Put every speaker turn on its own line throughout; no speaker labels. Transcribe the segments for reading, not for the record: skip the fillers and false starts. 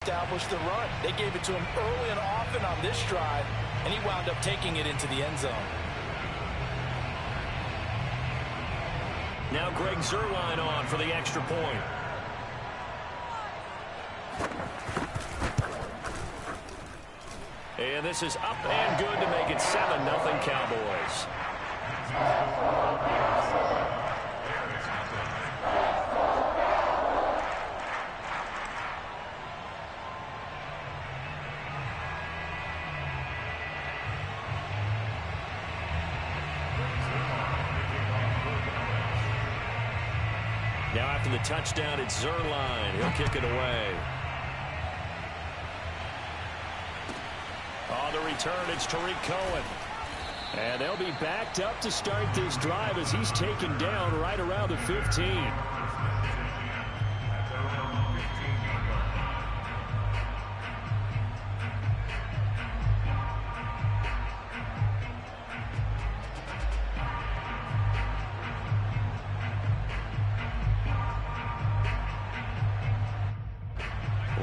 establish the run. They gave it to him early and often on this drive, and he wound up taking it into the end zone.
Now Greg Zuerlein on for the extra point. And this is up and good to make it 7-0 Cowboys. Now after the touchdown, it's Zuerlein. He'll kick it away. On the return, it's Tarik Cohen. And they'll be backed up to start this drive as he's taken down right around the 15.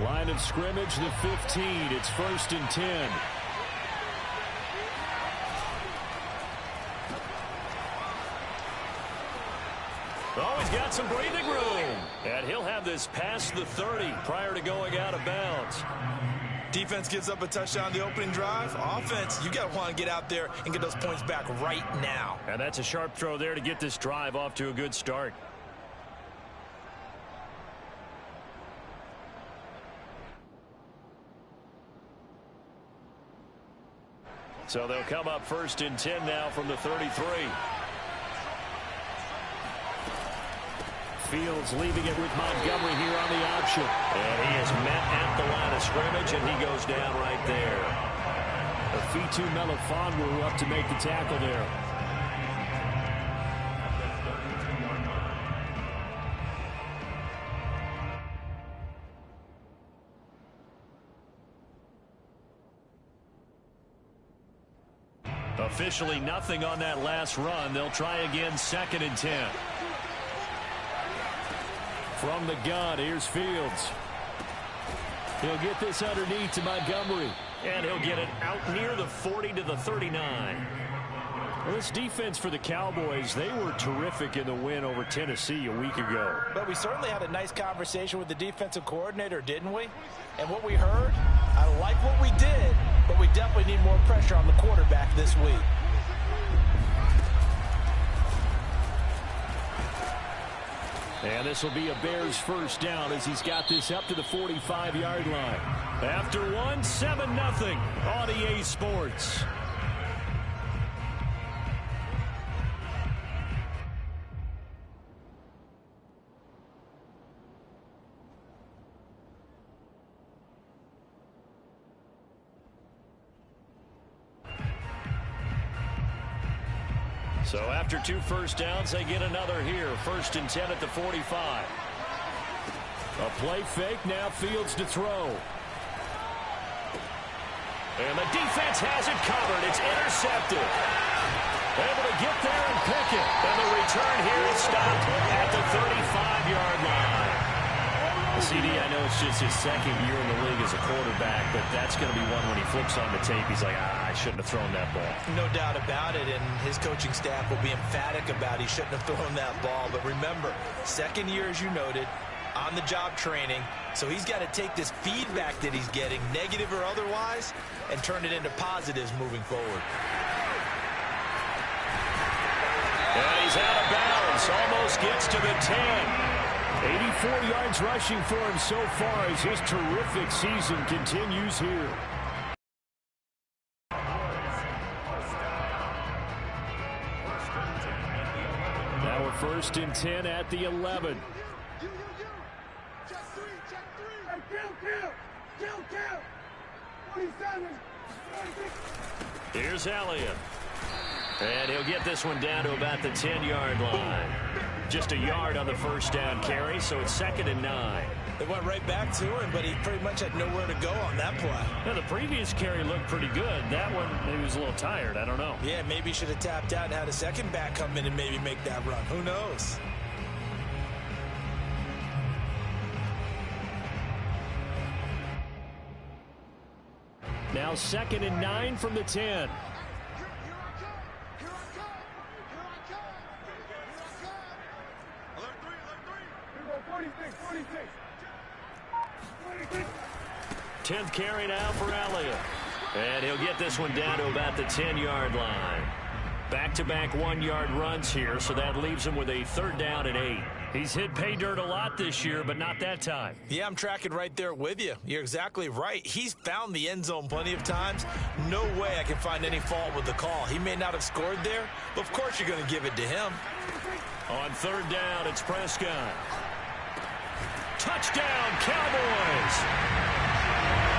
Line of scrimmage, the 15. It's 1st and 10. Oh, he's got some breathing room. And he'll have this past the 30 prior to going out of bounds.
Defense gives up a touchdown the opening drive. Offense, you got to want to get out there and get those points back right now.
And that's a sharp throw there to get this drive off to a good start. So they'll come up 1st and 10 now from the 33. Fields leaving it with Montgomery here on the option. And he is met at the line of scrimmage, and he goes down right there. Afitu Melifonwu up to make the tackle there. Officially nothing on that last run. They'll try again 2nd and 10. From the gun, here's Fields. He'll get this underneath to Montgomery. And he'll get it out near the 40 to the 39. Well, this defense for the Cowboys, they were terrific in the win over Tennessee a week ago.
But we certainly had a nice conversation with the defensive coordinator, didn't we? And what we heard, I like what we did, but we definitely need more pressure on the quarterback this week.
And this will be a Bears first down as he's got this up to the 45-yard line. After one, 7-0 on EA Sports. So after 2 first downs, they get another here. 1st and 10 at the 45. A play fake, now Fields to throw. And the defense has it covered. It's intercepted. Able to get there and pick it. And the return here is stopped at the 35-yard line. CD, I know it's just his 2nd year in the league as a quarterback, but that's going to be one when he flips on the tape. He's like, I shouldn't have thrown that ball.
No doubt about it, and his coaching staff will be emphatic about he shouldn't have thrown that ball. But remember, 2nd year, as you noted, on-the-job training, so he's got to take this feedback that he's getting, negative or otherwise, and turn it into positives moving forward.
And he's out of bounds, almost gets to the 10. 84 yards rushing for him so far as his terrific season continues here. Now we're 1st and 10 at the 11. Here's Elliott. And he'll get this one down to about the 10-yard line. Just a yard on the first down carry, so it's 2nd and 9.
They went right back to him, but he pretty much had nowhere to go on that play.
Now, the previous carry looked pretty good. That one, maybe he was a little tired. I don't know.
Yeah, maybe he should have tapped out and had a second back come in and maybe make that run. Who knows?
Now 2nd and 9 from the 10. Tenth carry now for Elliott. And he'll get this one down to about the 10-yard line. Back-to-back 1-yard runs here, so that leaves him with a 3rd down and 8. He's hit pay dirt a lot this year, but not that time.
Yeah, I'm tracking right there with you. You're exactly right. He's found the end zone plenty of times. No way I can find any fault with the call. He may not have scored there, but of course you're going to give it to him.
On 3rd down, it's Prescott. Touchdown, Cowboys!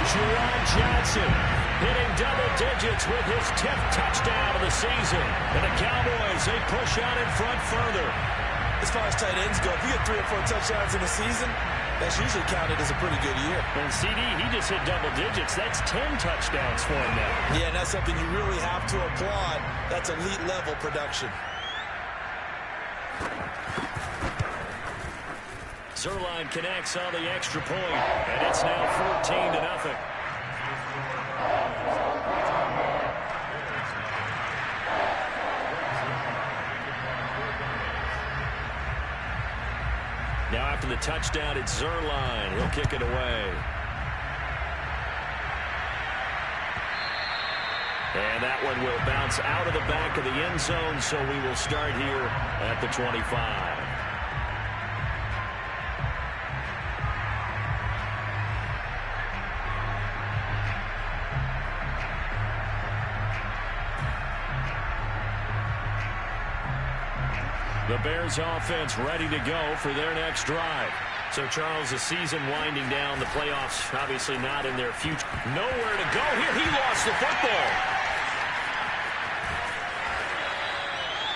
Juwan Johnson hitting double digits with his 10th touchdown of the season. And the Cowboys, they push out in front further.
As far as tight ends go, if you get 3 or 4 touchdowns in a season, that's usually counted as a pretty good year.
And CD, he just hit double digits. That's 10 touchdowns for him now.
Yeah, and that's something you really have to applaud. That's elite level production.
Zuerlein connects on the extra point, and it's now 14-0. Now after the touchdown, it's Zuerlein. He'll kick it away. And that one will bounce out of the back of the end zone, so we will start here at the 25. The Bears offense ready to go for their next drive. So, Charles, the season winding down, the playoffs obviously not in their future. Nowhere to go here. He lost the football.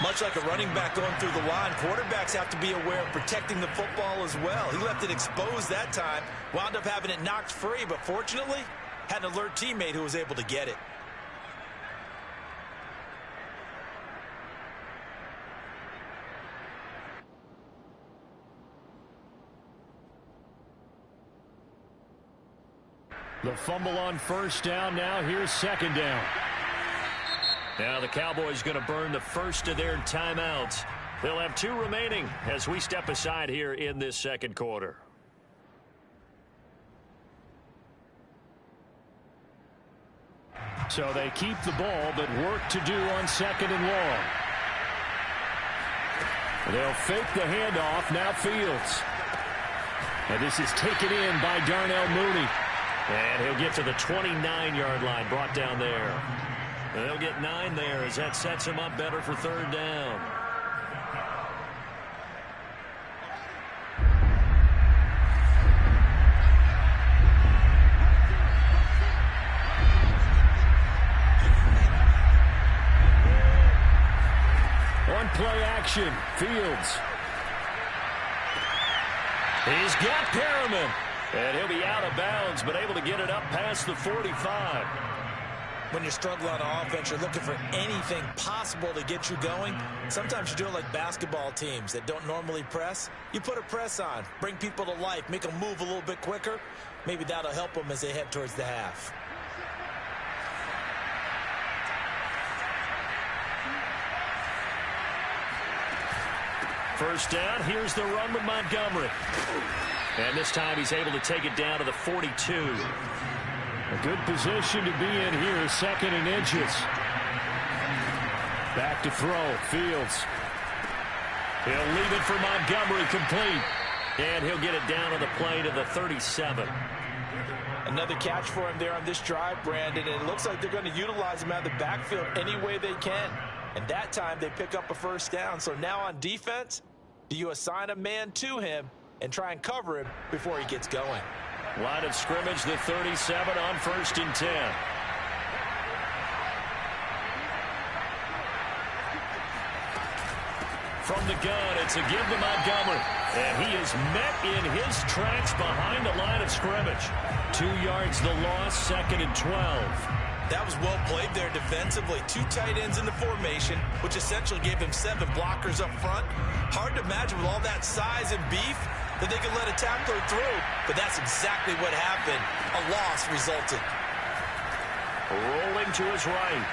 Much like a running back going through the line, quarterbacks have to be aware of protecting the football as well. He left it exposed that time, wound up having it knocked free, but fortunately, had an alert teammate who was able to get it.
The fumble on 1st down. Now here's 2nd down. Now the Cowboys going to burn the first of their timeouts. They'll have 2 remaining as we step aside here in this 2nd quarter. So they keep the ball, but work to do on 2nd and long. They'll fake the handoff. Now Fields. And this is taken in by Darnell Mooney. And he'll get to the 29-yard line, brought down there. And they'll get 9 there as that sets him up better for 3rd down. On play action, Fields. He's got Perriman. And he'll be out of bounds, but able to get it up past the 45.
When you're struggling on offense, you're looking for anything possible to get you going. Sometimes you do it like basketball teams that don't normally press. You put a press on, bring people to life, make them move a little bit quicker. Maybe that'll help them as they head towards the half.
First down, here's the run with Montgomery. And this time he's able to take it down to the 42. A good position to be in here, 2nd and inches. Back to throw, Fields. He'll leave it for Montgomery, complete. And he'll get it down on the play to the 37.
Another catch for him there on this drive, Brandon, and it looks like they're going to utilize him out of the backfield any way they can. And that time they pick up a 1st down. So now on defense, do you assign a man to him and try and cover him before he gets going?
Line of scrimmage, the 37 on 1st and 10. From the gun, it's a give to Montgomery. And he is met in his tracks behind the line of scrimmage. 2 yards the loss, 2nd and 12.
That was well played there defensively. 2 tight ends in the formation, which essentially gave him 7 blockers up front. Hard to imagine with all that size and beef that they could let a tackler through, but that's exactly what happened. A loss resulted.
Rolling to his right.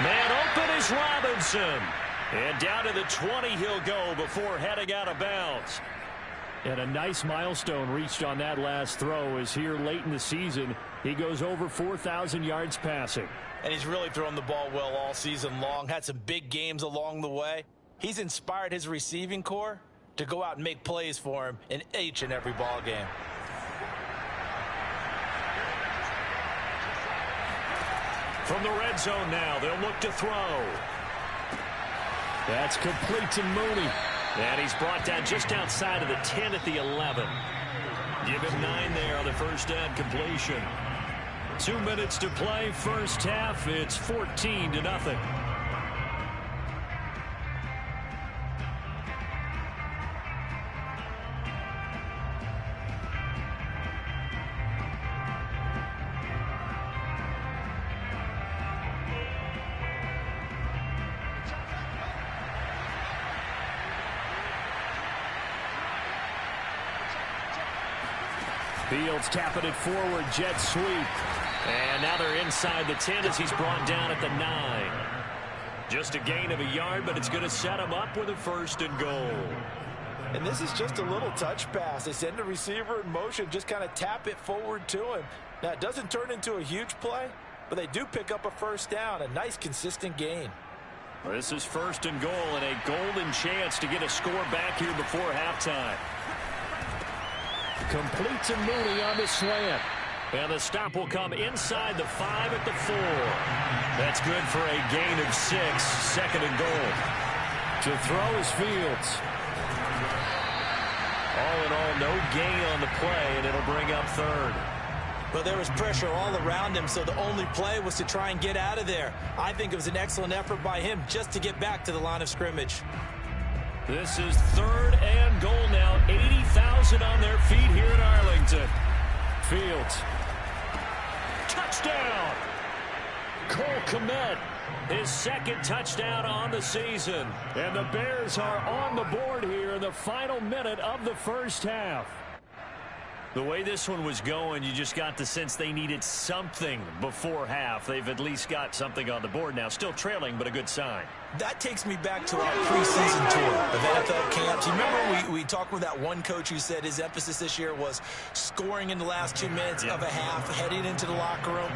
Man open is Robinson. And down to the 20 he'll go before heading out of bounds.
And a nice milestone reached on that last throw as here late in the season, he goes over 4,000 yards passing.
And he's really thrown the ball well all season long. Had some big games along the way. He's inspired his receiving corps to go out and make plays for him in each and every ball game.
From the red zone now, they'll look to throw.
That's complete to Mooney.
And he's brought down just outside of the 10 at the 11. Give him 9 there on the first down completion. 2 minutes to play, first half. It's 14-0.
Fields tapping it forward, jet sweep.
And now they're inside the 10 as he's brought down at the 9. Just a gain of a yard, but it's going to set him up with a 1st and goal.
And this is just a little touch pass. They send the receiver in motion, just kind of tap it forward to him. Now, it doesn't turn into a huge play, but they do pick up a 1st down, a nice, consistent gain.
This is 1st and goal and a golden chance to get a score back here before halftime.
Complete to Mooney on the slant.
And the stop will come inside the 5 at the 4. That's good for a gain of 6, 2nd and goal.
To throw is Fields.
All in all, no gain on the play, and it'll bring up 3rd.
But there was pressure all around him, so the only play was to try and get out of there. I think it was an excellent effort by him just to get back to the line of scrimmage.
This is 3rd and goal now. 80,000 on their feet here in Arlington.
Fields.
Touchdown! Cole Kmet, his 2nd touchdown on the season.
And the Bears are on the board here in the final minute of the first half.
The way this one was going, you just got the sense they needed something before half. They've at least got something on the board now. Still trailing, but a good sign.
That takes me back to our preseason tour of NFL camps. You remember we talked with that one coach who said his emphasis this year was scoring in the last 2 minutes of a half, heading into the locker room.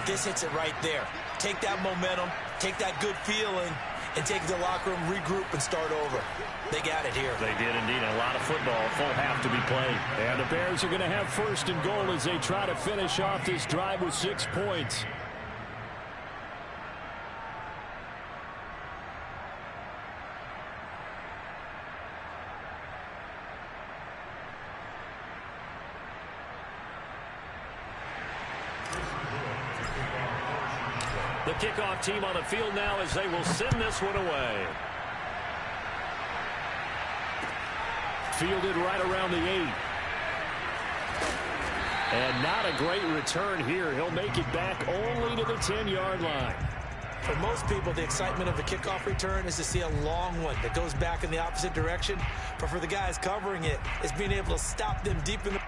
This hits it right there. Take that momentum, take that good feeling, and take the locker room, regroup, and start over. They got it here.
They did indeed. A lot of football, full half to be played.
And the Bears are going to have 1st and goal as they try to finish off this drive with 6 points.
The kickoff team on the field now as they will send this one away.
Fielded right around the 8. And not a great return here. He'll make it back only to the 10-yard line.
For most people, the excitement of the kickoff return is to see a long one that goes back in the opposite direction. But for the guys covering it, it's being able to stop them deep in the...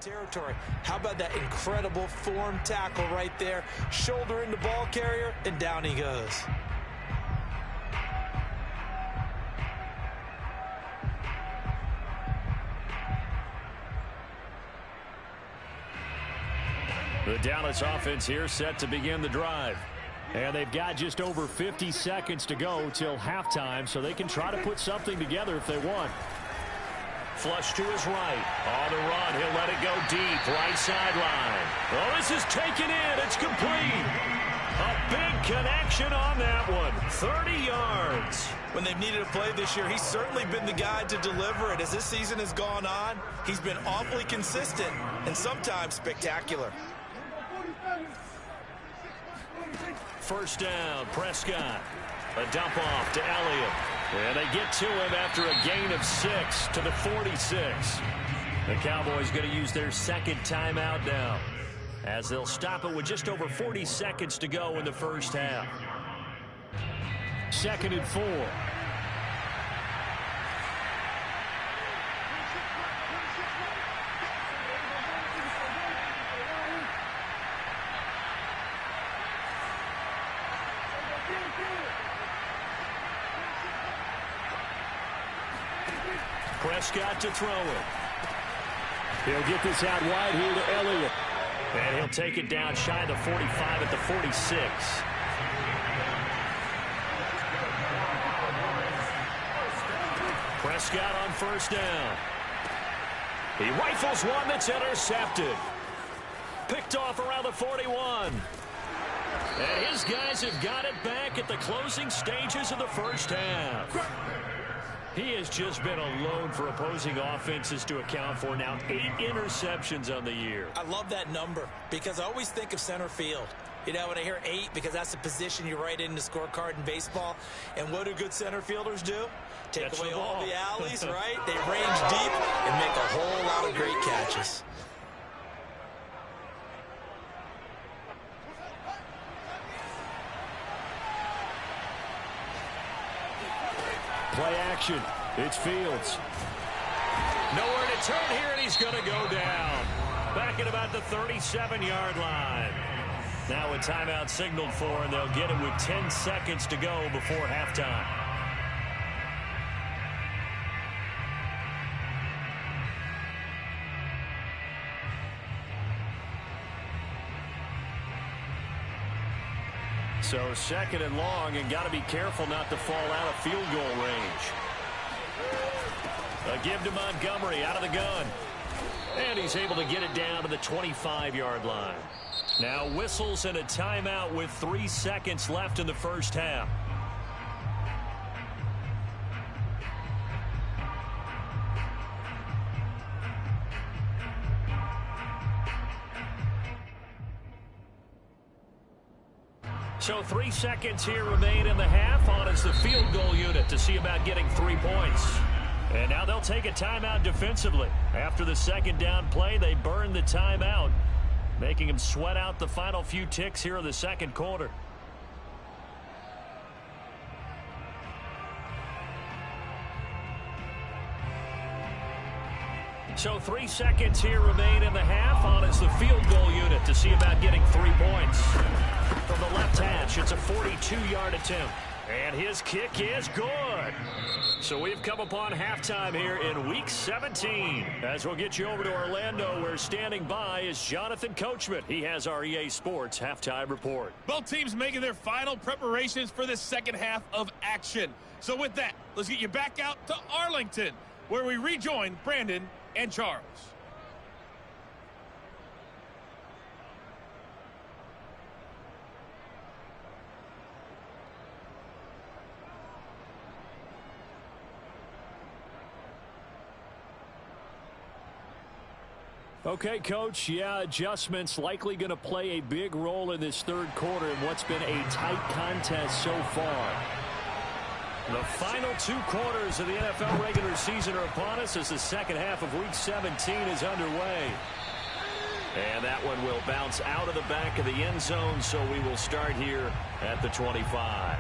territory. How about that incredible form tackle right there? Shoulder in the ball carrier, and down he goes.
The Dallas offense here set to begin the drive.
And they've got just over 50 seconds to go till halftime, so they can try to put something together if they want.
Flush to his right. On the run, he'll let it go deep. Right sideline. Oh, this is taken in. It's complete. A big connection on that one. 30 yards.
When they've needed a play this year, he's certainly been the guy to deliver it. As this season has gone on, he's been awfully consistent and sometimes spectacular.
First down, Prescott. A dump off to Elliott. And they get to him after a gain of 6 to the 46. The Cowboys going to use their second timeout now, as they'll stop it with just over 40 seconds to go in the first half.
2nd and 4.
Prescott to throw it.
He'll get this out wide here to Elliott.
And he'll take it down shy of the 45 at the 46. Prescott on first down. He rifles one that's intercepted. Picked off around the 41. And his guys have got it back at the closing stages of the first half. He has just been alone for opposing offenses to account for now 8 interceptions on the year.
I love that number because I always think of center field. You know, when I hear 8, because that's the position you write in the scorecard in baseball. And what do good center fielders do? Take away all the alleys, right? They range deep and make a whole lot of great catches.
Play action. It's Fields.
Nowhere to turn here, and he's going to go down. Back at about the 37-yard line. Now a timeout signaled for, and they'll get it with 10 seconds to go before halftime.
So 2nd and long, and got to be careful not to fall out of field goal range.
A give to Montgomery out of the gun. And he's able to get it down to the 25-yard line. Now whistles and a timeout with 3 seconds left in the first half. So 3 seconds here remain in the half. On is the field goal unit to see about getting 3 points. And now they'll take a timeout defensively. After the second down play, they burn the timeout, making them sweat out the final few ticks here in the second quarter. So 3 seconds here remain in the half. On is the field goal unit to see about getting 3 points. From the left hash, it's a 42-yard attempt. And his kick is good. So we've come upon halftime here in Week 17. As we'll get you over to Orlando, where standing by is Jonathan Coachman. He has our EA Sports Halftime Report.
Both teams making their final preparations for the second half of action. So with that, let's get you back out to Arlington, where we rejoin Brandon and Charles.
Okay, Coach, adjustments likely going to play a big role in this third quarter in what's been a tight contest so far.
The final 2 quarters of the NFL regular season are upon us as the second half of Week 17 is underway. And that one will bounce out of the back of the end zone, so we will start here at the 25.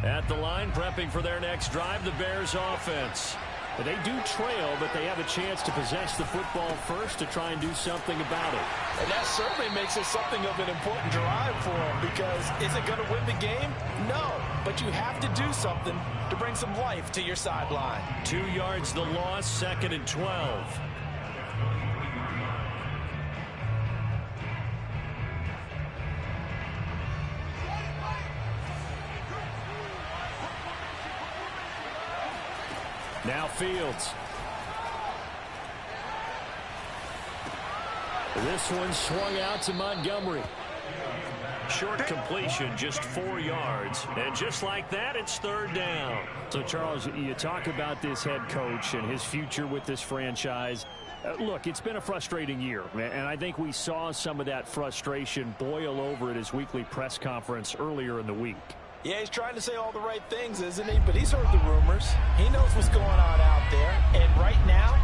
At the line, prepping for their next drive, the Bears offense.
They do trail, but they have a chance to possess the football first to try and do something about it.
And that certainly makes it something of an important drive for them, because is it going to win the game? No, but you have to do something to bring some life to your sideline.
2 yards the loss, 2nd and 12. Now Fields. This one swung out to Montgomery. Short completion, just 4 yards. And just like that, it's 3rd down. So, Charles, you talk about this head coach and his future with this franchise. Look, it's been a frustrating year, and I think we saw some of that frustration boil over at his weekly press conference earlier in the week.
Yeah, he's trying to say all the right things, isn't he? But he's heard the rumors. He knows what's going on out there. And right now,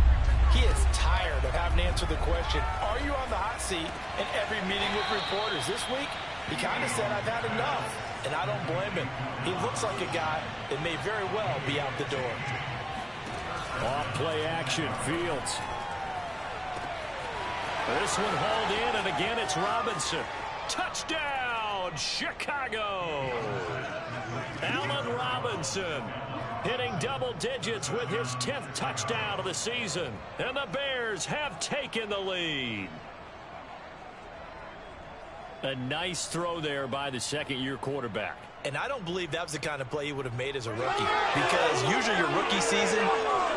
he is tired of having to answer the question, are you on the hot seat in every meeting with reporters? This week, he kind of said, I've had enough. And I don't blame him. He looks like a guy that may very well be out the door.
Off play action, Fields. This one hauled in, and again it's Robinson. Touchdown, Chicago! Allen Robinson hitting double digits with his 10th touchdown of the season. And the Bears have taken the lead. A nice throw there by the second-year quarterback.
And I don't believe that was the kind of play he would have made as a rookie, because usually your rookie season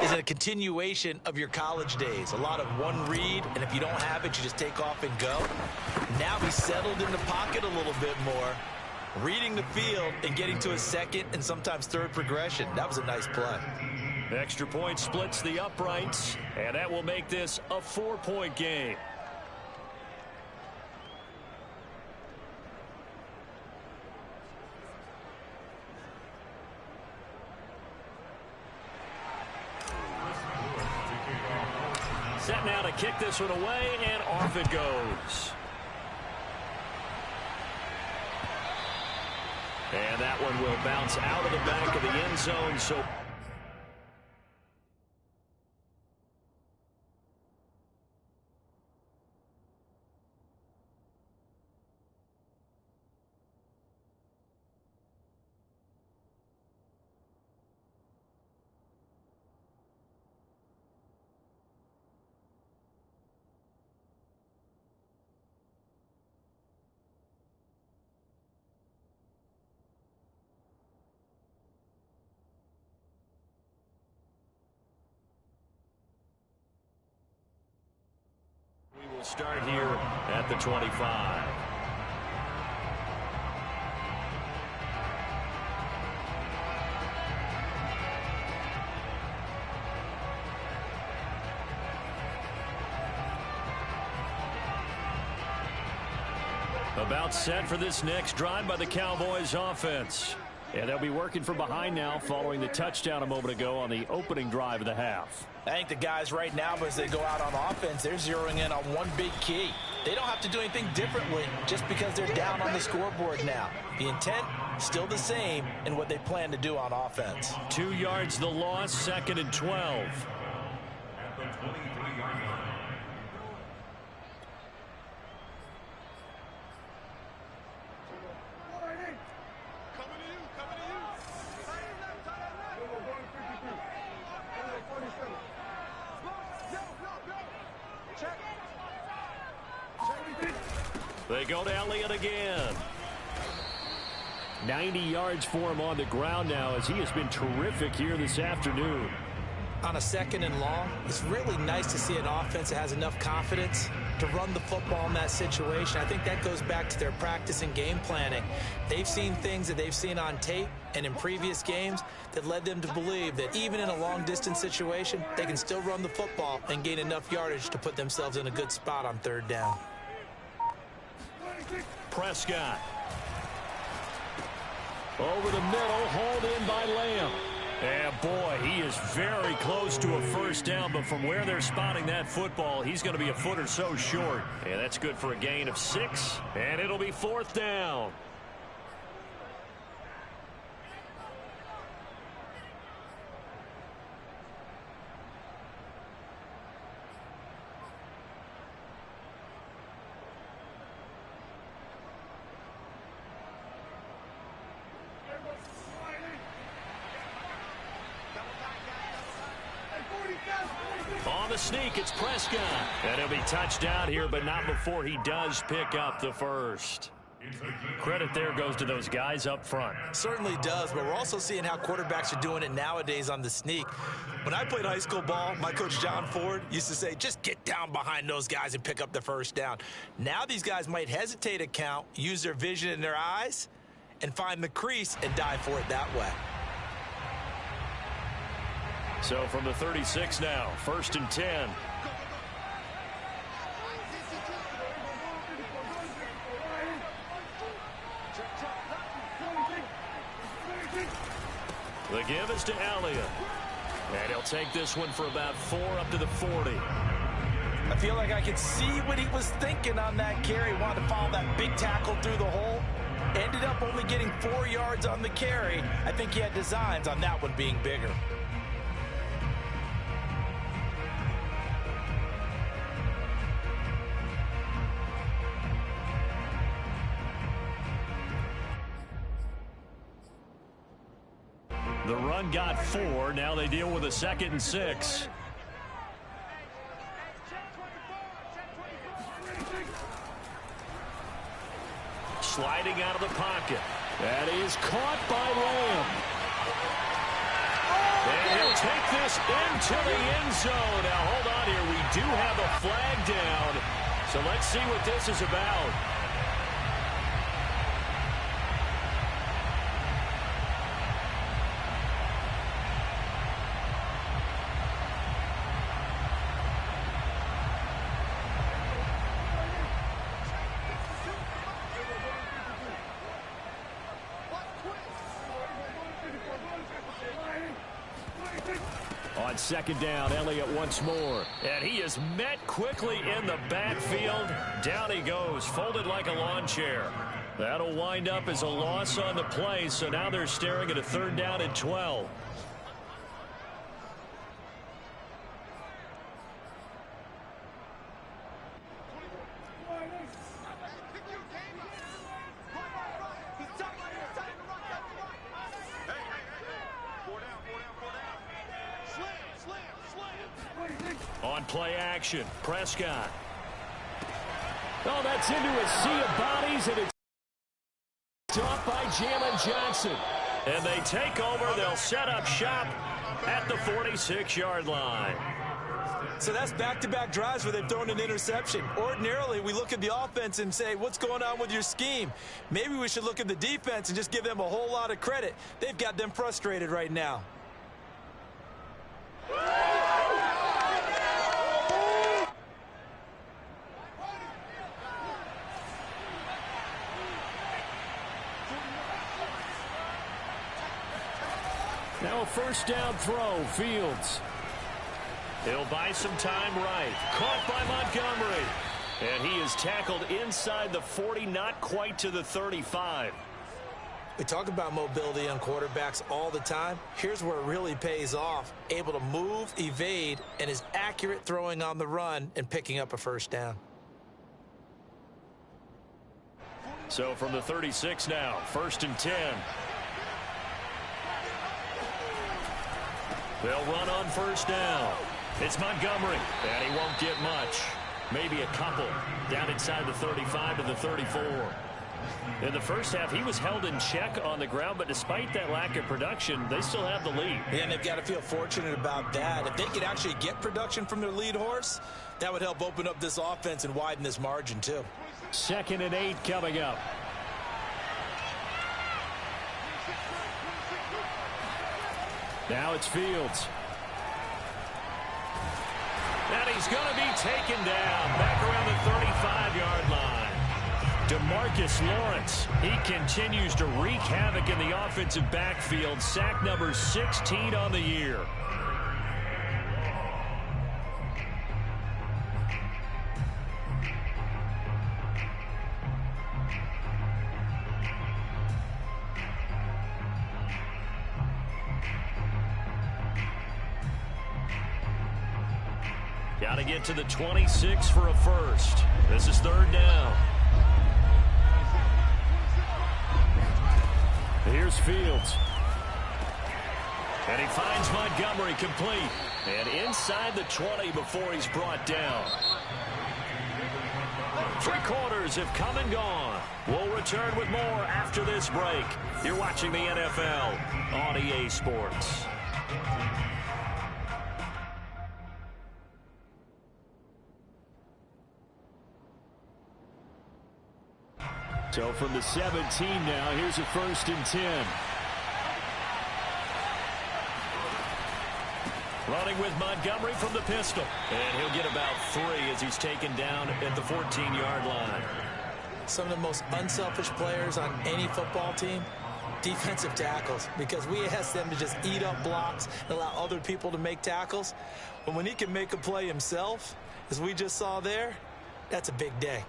is a continuation of your college days. A lot of one read, and if you don't have it, you just take off and go. Now he's settled in the pocket a little bit more, reading the field and getting to his second and sometimes third progression. That was a nice play.
Extra point splits the uprights, and that will make this a 4-point game. Set now to kick this one away, and off it goes. And that one will bounce out of the back of the end zone. So start here at the 25. About set for this next drive by the Cowboys offense. And they'll be working from behind now following the touchdown a moment ago on the opening drive of the half.
I think the guys right now, as they go out on offense, they're zeroing in on one big key. They don't have to do anything differently just because they're down on the scoreboard now. The intent, still the same in what they plan to do on offense.
2 yards the loss, 2nd and 12. They go to Elliott again. 90 yards for him on the ground now, as he has been terrific here this afternoon.
On a 2nd and long, it's really nice to see an offense that has enough confidence to run the football in that situation. I think that goes back to their practice and game planning. They've seen things that they've seen on tape and in previous games that led them to believe that even in a long-distance situation, they can still run the football and gain enough yardage to put themselves in a good spot on 3rd down.
Prescott. Over the middle, hauled in by Lamb. And boy, he is very close to a first down, but from where they're spotting that football, he's going to be a foot or so short. And that's good for a gain of 6, and it'll be 4th down. the sneak. It's Prescott. And he'll be touched out here, but not before he does pick up the first. Credit there goes to those guys up front.
Certainly does, but we're also seeing how quarterbacks are doing it nowadays on the sneak. When I played high school ball, my coach John Ford used to say, just get down behind those guys and pick up the first down. Now these guys might hesitate to count, use their vision in their eyes, and find the crease and dive for it that way.
So from the 36 now, 1st and 10. The give is to Elliott. And he'll take this one for about 4 up to the 40.
I feel like I could see what he was thinking on that carry. Wanted to follow that big tackle through the hole. Ended up only getting 4 yards on the carry. I think he had designs on that one being bigger.
The run got 4. Now they deal with a 2nd and 6. Sliding out of the pocket. That is caught by Lamb. And he'll take this into the end zone. Now hold on here. We do have a flag down. So let's see what this is about. On 2nd down, Elliott once more. And he is met quickly in the backfield. Down he goes, folded like a lawn chair. That'll wind up as a loss on the play, so now they're staring at a 3rd down and 12. On play action, Prescott. Oh, that's into a sea of bodies, and it's off by Jalen Johnson. And they take over. They'll set up shop at the 46-yard line.
So that's back-to-back drives where they've thrown an interception. Ordinarily, we look at the offense and say, what's going on with your scheme? Maybe we should look at the defense and just give them a whole lot of credit. They've got them frustrated right now.
Now a 1st down throw, Fields. He'll buy some time right. Caught by Montgomery. And he is tackled inside the 40, not quite to the 35.
We talk about mobility on quarterbacks all the time. Here's where it really pays off. Able to move, evade, and is accurate throwing on the run and picking up a 1st down.
So from the 36 now, 1st and 10. They'll run on 1st down. It's Montgomery, and he won't get much. Maybe a couple down inside the 35 to the 34. In the first half, he was held in check on the ground, but despite that lack of production, they still have the lead.
Yeah, and they've got to feel fortunate about that. If they could actually get production from their lead horse, that would help open up this offense and widen this margin, too.
2nd and 8 coming up. Now it's Fields. And he's going to be taken down back around the 35-yard line. DeMarcus Lawrence, he continues to wreak havoc in the offensive backfield. Sack number 16 on the year. Got to get to the 26 for a 1st. This is 3rd down. Here's Fields. And he finds Montgomery complete. And inside the 20 before he's brought down. 3 quarters have come and gone. We'll return with more after this break. You're watching the NFL on EA Sports. So from the 17 now, here's a 1st and 10. Running with Montgomery from the pistol. And he'll get about 3 as he's taken down at the 14-yard line.
Some of the most unselfish players on any football team, defensive tackles, because we ask them to just eat up blocks and allow other people to make tackles. But when he can make a play himself, as we just saw there, that's a big day.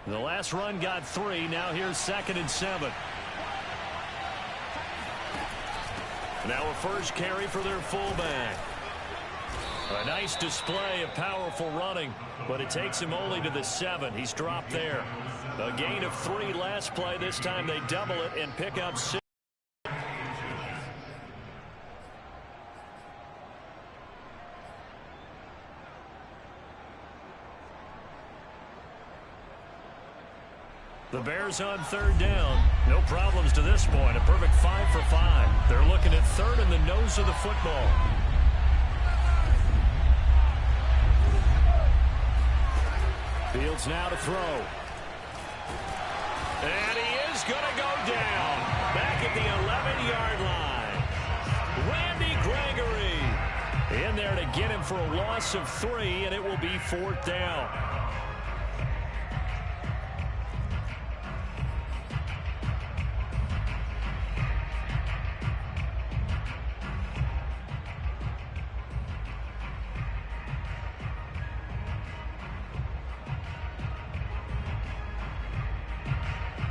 The last run got 3. Now here's 2nd and 7. Now a first carry for their fullback. A nice display of powerful running, but it takes him only to the 7. He's dropped there. A gain of 3 last play. This time they double it and pick up 6. The Bears on 3rd down. No problems to this point. A perfect 5 for 5. They're looking at 3rd in the nose of the football. Fields now to throw. And he is going to go down. Back at the 11-yard line. Randy Gregory in there to get him for a loss of 3, and it will be 4th down.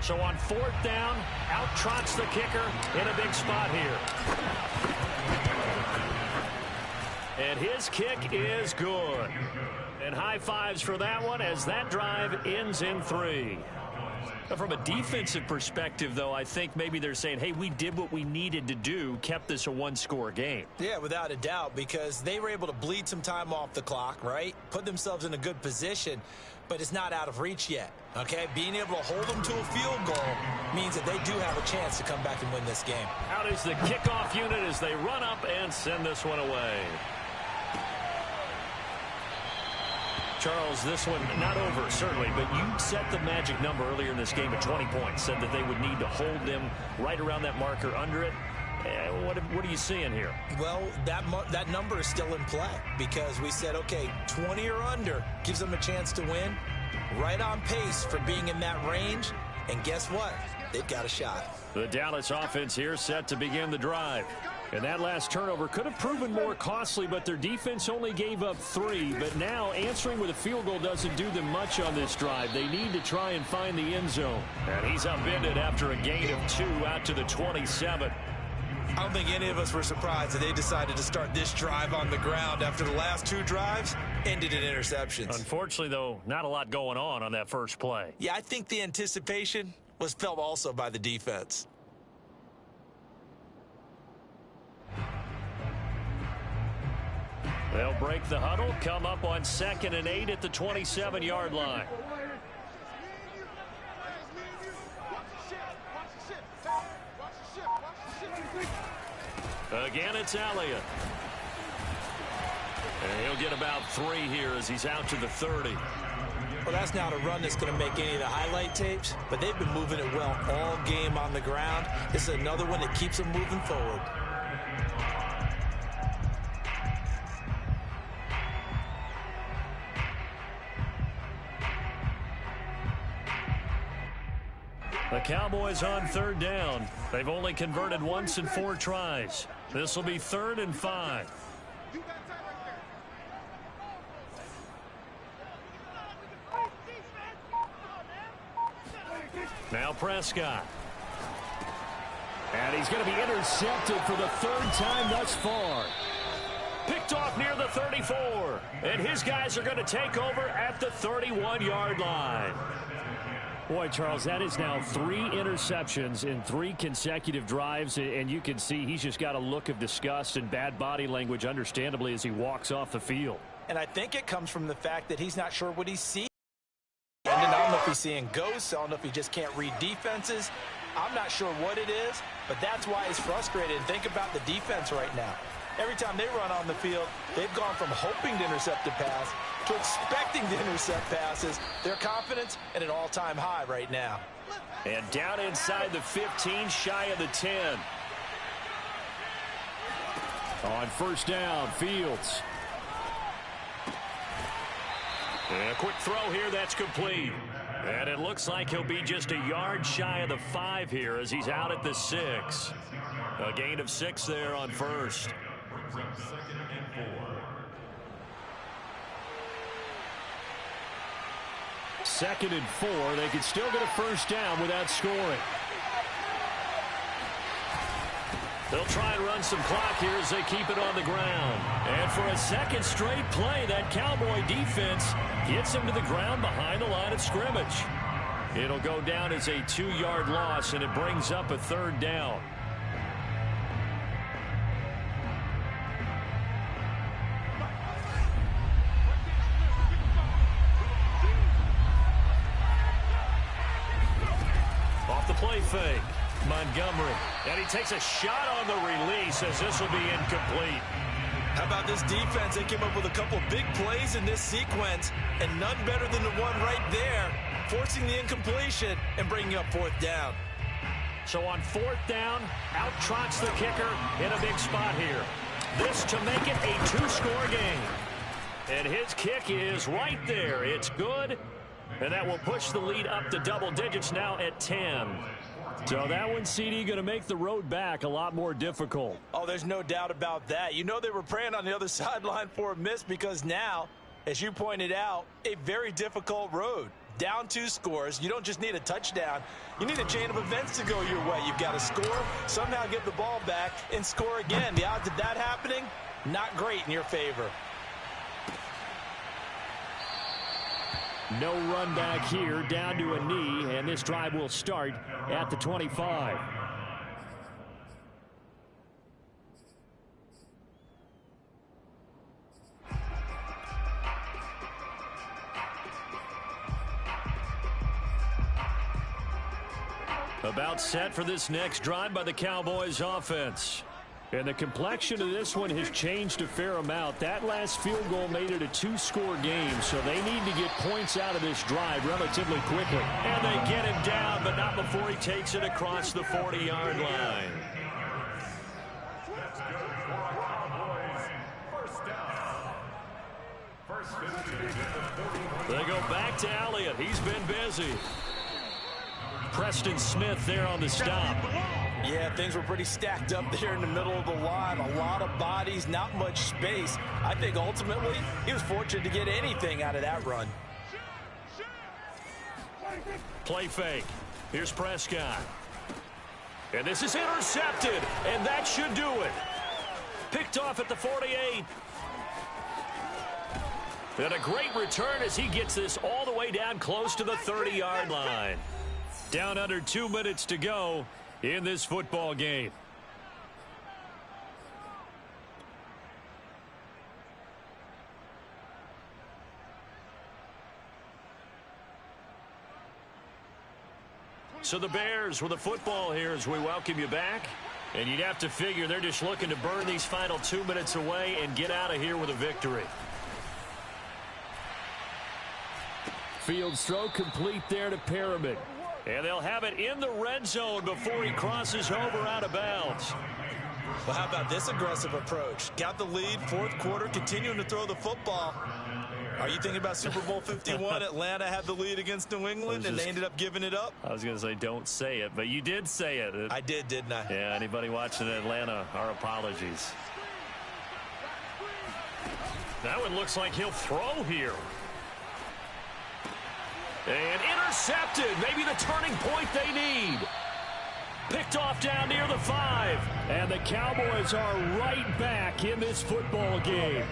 So on 4th down, out trots the kicker in a big spot here. And his kick is good. And high fives for that one as that drive ends in 3. From a defensive perspective, though, I think maybe they're saying, hey, we did what we needed to do, kept this a 1-score game.
Yeah, without a doubt, because they were able to bleed some time off the clock, right? Put themselves in a good position, but it's not out of reach yet, okay? Being able to hold them to a field goal means that they do have a chance to come back and win this game.
Out is the kickoff unit as they run up and send this one away. Charles, this one not over, certainly, but you set the magic number earlier in this game at 20 points, said that they would need to hold them right around that marker under it. What are you seeing here?
Well, that number is still in play because we said, okay, 20 or under gives them a chance to win. Right on pace for being in that range. And guess what? They've got a shot.
The Dallas offense here set to begin the drive. And that last turnover could have proven more costly, but their defense only gave up 3. But now answering with a field goal doesn't do them much on this drive. They need to try and find the end zone. And he's upended after a gain of 2 out to the 27.
I don't think any of us were surprised that they decided to start this drive on the ground after the last 2 drives ended in interceptions.
Unfortunately, though, not a lot going on that first play.
Yeah, I think the anticipation was felt also by the defense.
They'll break the huddle, come up on 2nd and 8 at the 27-yard line. Again, it's Elliott. And he'll get about 3 here as he's out to the 30.
Well, that's not a run that's going to make any of the highlight tapes, but they've been moving it well all game on the ground. This is another one that keeps them moving forward.
The Cowboys on 3rd down. They've only converted once in 4 tries. This will be 3rd and 5. Now Prescott. And he's going to be intercepted for the 3rd time thus far. Picked off near the 34. And his guys are going to take over at the 31-yard line. Boy, Charles, that is now 3 interceptions in 3 consecutive drives, and you can see he's just got a look of disgust and bad body language, understandably, as he walks off the field.
And I think it comes from the fact that he's not sure what he's seeing. And I don't know if he's seeing ghosts. I don't know if he just can't read defenses. I'm not sure what it is, but that's why he's frustrated. And think about the defense right now. Every time they run on the field, they've gone from hoping to intercept a pass to expecting to intercept passes. Their confidence at an all-time high right now.
And down inside the 15, shy of the 10. On first down, Fields. And a quick throw here, that's complete. And it looks like he'll be just a yard shy of the 5 here as he's out at the 6. A gain of 6 there on first. Second and 4. They can still get a first down without scoring. They'll try and run some clock here as they keep it on the ground. And for a second straight play, that Cowboy defense gets him to the ground behind the line of scrimmage. It'll go down as a 2-yard loss, and it brings up a third down. Off the play fake. Montgomery. And he takes a shot on the release as this will be incomplete.
How about this defense? They came up with a couple big plays in this sequence, and none better than the one right there, forcing the incompletion and bringing up 4th down.
So on 4th down, out trots the kicker in a big spot here. This to make it a 2-score game. And his kick is right there. It's good. And that will push the lead up to double digits now at 10. So that one, CD, going to make the road back a lot more difficult.
Oh, there's no doubt about that. You know they were praying on the other sideline for a miss because now, as you pointed out, a very difficult road. Down 2 scores. You don't just need a touchdown. You need a chain of events to go your way. You've got to score, somehow get the ball back, and score again. The odds of that happening, not great in your favor.
No run back here, down to a knee, and this drive will start at the 25. About set for this next drive by the Cowboys offense. And the complexion of this one has changed a fair amount. That last field goal made it a 2-score game, so they need to get points out of this drive relatively quickly. And they get him down, but not before he takes it across the 40-yard line. They go back to Elliott. He's been busy. Preston Smith there on the stop.
Yeah, things were pretty stacked up there in the middle of the line. A lot of bodies, not much space. I think ultimately he was fortunate to get anything out of that run.
Play fake. Here's Prescott. And this is intercepted, and that should do it. Picked off at the 48. And a great return as he gets this all the way down close to the 30-yard line. Down under 2 minutes to go in this football game. So the Bears with the football here as we welcome you back. And you'd have to figure they're just looking to burn these final 2 minutes away and get out of here with a victory. Fields throw complete there to Perriman. And they'll have it in the red zone before he crosses over out of bounds.
Well, how about this aggressive approach? Got the lead, 4th quarter, continuing to throw the football. Are you thinking about Super Bowl 51? Atlanta had the lead against New England, and they ended up giving it up?
I was going to say don't say it, but you did say it.
I did, didn't I?
Yeah, anybody watching Atlanta, our apologies. That one looks like he'll throw here. And intercepted. Maybe the turning point they need. Picked off down near the 5. And the Cowboys are right back in this football game.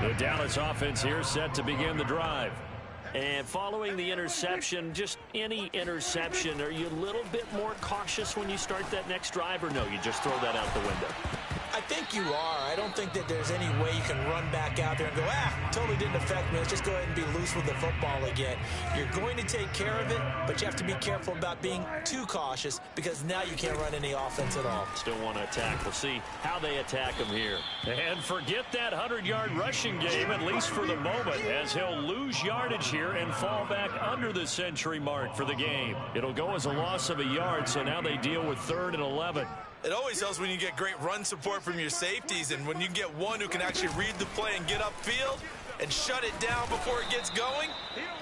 The Dallas offense here set to begin the drive. And following the interception, just any interception, are you a little bit more cautious when you start that next drive, or no, you just throw that out the window?
I think you are. I don't think that there's any way you can run back out there and go, totally didn't affect me. Let's just go ahead and be loose with the football again. You're going to take care of it, but you have to be careful about being too cautious because now you can't run any offense at all.
Still want to attack. We'll see how they attack him here. And forget that 100-yard rushing game, at least for the moment, as he'll lose yardage here and fall back under the century mark for the game. It'll go as a loss of a yard, so now they deal with 3rd and 11.
It always helps when you get great run support from your safeties, and when you get one who can actually read the play and get upfield and shut it down before it gets going,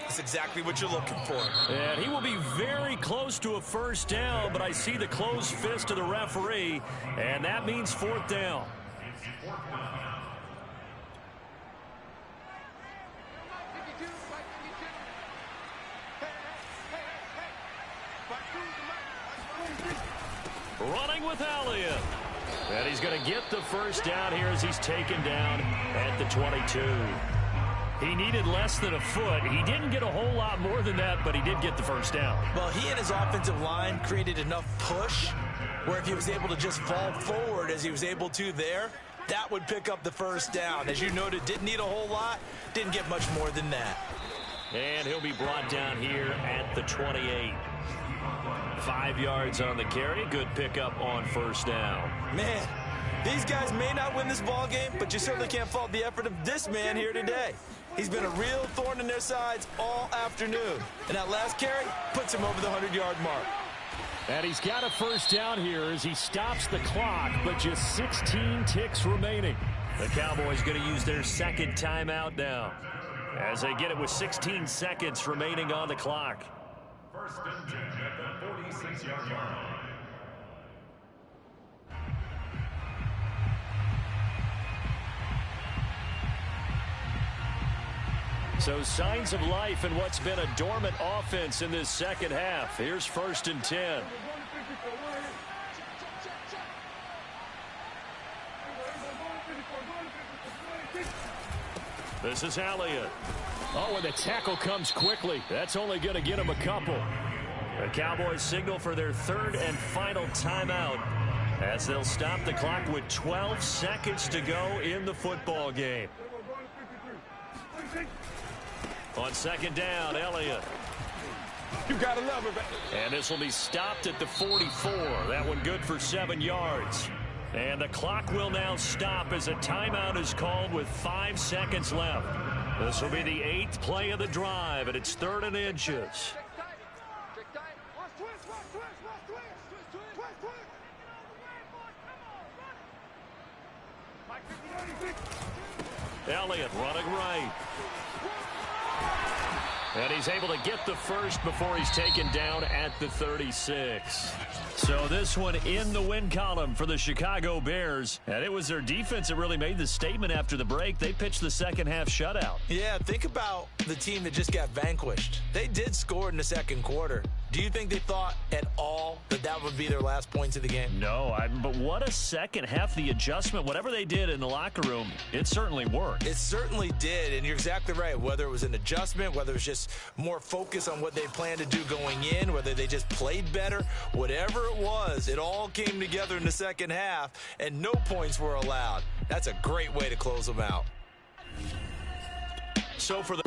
that's exactly what you're looking for.
And he will be very close to a first down, but I see the closed fist of the referee, and that means 4th down. Running with Elliott. And he's going to get the first down here as he's taken down at the 22. He needed less than a foot. He didn't get a whole lot more than that, but he did get the first down.
Well, he and his offensive line created enough push where if he was able to just fall forward as he was able to there, that would pick up the first down. As you noted, didn't need a whole lot, didn't get much more than that.
And he'll be brought down here at the 28. 5 yards on the carry. Good pickup on first down.
Man, these guys may not win this ball game, but you certainly can't fault the effort of this man here today. He's been a real thorn in their sides all afternoon. And that last carry puts him over the 100-yard mark.
And he's got a first down here as he stops the clock, but just 16 ticks remaining. The Cowboys going to use their second timeout now as they get it with 16 seconds remaining on the clock.
1st and 10 at the 46-yard line.
So signs of life in what's been a dormant offense in this second half. Here's 1st and 10. This is Elliott. Oh, and the tackle comes quickly. That's only going to get him a couple. The Cowboys signal for their 3rd and final timeout as they'll stop the clock with 12 seconds to go in the football game. On 2nd down, Elliott.
You gotta love it, man.
And this will be stopped at the 44. That one good for 7 yards. And the clock will now stop as a timeout is called with 5 seconds left. This will be the 8th play of the drive, and it's 3rd and inches. Elliott running right. And he's able to get the first before he's taken down at the 36. So this one in the win column for the Chicago Bears. And it was their defense that really made the statement after the break. They pitched the second half shutout.
Yeah, think about the team that just got vanquished. They did score in the second quarter. Do you think they thought at all that that would be their last points of the game?
No, but what a second half. The adjustment, whatever they did in the locker room, it certainly worked.
It certainly did, and you're exactly right. Whether it was an adjustment, whether it was just more focus on what they planned to do going in, whether they just played better, whatever it was, it all came together in the second half, and no points were allowed. That's a great way to close them out.
So for the